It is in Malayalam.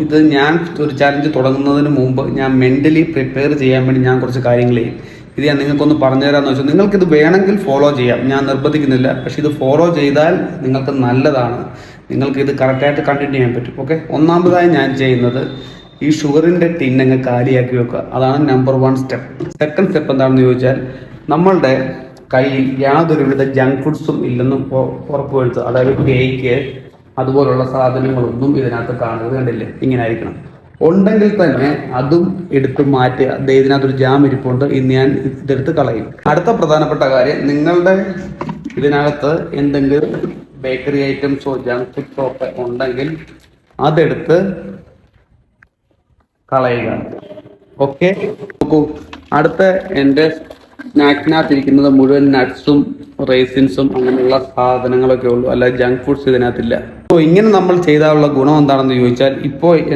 ഇത് ഞാൻ ഒരു ചാലഞ്ച് തുടങ്ങുന്നതിന് മുമ്പ് ഞാൻ മെൻ്റലി പ്രിപ്പയർ ചെയ്യാൻ വേണ്ടി ഞാൻ കുറച്ച് കാര്യങ്ങൾ ചെയ്യും. ഇത് ഞാൻ നിങ്ങൾക്കൊന്ന് പറഞ്ഞു തരാമെന്ന് വെച്ചാൽ നിങ്ങൾക്കിത് വേണമെങ്കിൽ ഫോളോ ചെയ്യാം, ഞാൻ നിർബന്ധിക്കുന്നില്ല. പക്ഷെ ഇത് ഫോളോ ചെയ്താൽ നിങ്ങൾക്ക് നല്ലതാണ്, നിങ്ങൾക്ക് ഇത് കറക്റ്റായിട്ട് കണ്ടിന്യൂ ചെയ്യാൻ പറ്റും. ഓക്കെ, ഒന്നാമതായി ഞാൻ ചെയ്യുന്നത് ഈ ഷുഗറിൻ്റെ ടിന്നങ്ങ് കാലിയാക്കി വെക്കുക. അതാണ് നമ്പർ 1 സ്റ്റെപ്പ്. സെക്കൻഡ് സ്റ്റെപ്പ് എന്താണെന്ന് ചോദിച്ചാൽ നമ്മളുടെ കയ്യിൽ യാതൊരുവിധ ജങ്ക് ഫുഡ്സും ഇല്ലെന്നും ഉറപ്പുവരുത്തുക. അതായത് കേക്ക് അതുപോലുള്ള സാധനങ്ങളൊന്നും ഇതിനകത്ത് കാണുന്നത് കണ്ടില്ലേ, ഇങ്ങനെ ആയിരിക്കണം. ഉണ്ടെങ്കിൽ തന്നെ അതും എടുത്ത് മാറ്റുക. ഇതിനകത്തൊരു ജാം ഇരിപ്പുണ്ട്, ഇന്ന് ഞാൻ ഇതെടുത്ത് കളയും. അടുത്ത പ്രധാനപ്പെട്ട കാര്യം, നിങ്ങളുടെ ഇതിനകത്ത് എന്തെങ്കിലും ബേക്കറി ഐറ്റംസോ ജങ്ക് ഫുഡ്സോ ഒക്കെ ഉണ്ടെങ്കിൽ അതെടുത്ത് കളയുക. ഓക്കെ, നോക്കൂ, അടുത്ത എൻ്റെ സ്നാക്സിനകത്തിരിക്കുന്നത് മുഴുവൻ നട്ട്സും റേസിൻസും അങ്ങനെയുള്ള സാധനങ്ങളൊക്കെ ഉള്ളൂ, അല്ലാതെ ജങ്ക് ഫുഡ്സ് ഇതിനകത്തില്ല. അപ്പോൾ ഇങ്ങനെ നമ്മൾ ചെയ്താലുള്ള ഗുണം എന്താണെന്ന് ചോദിച്ചാൽ, ഇപ്പോൾ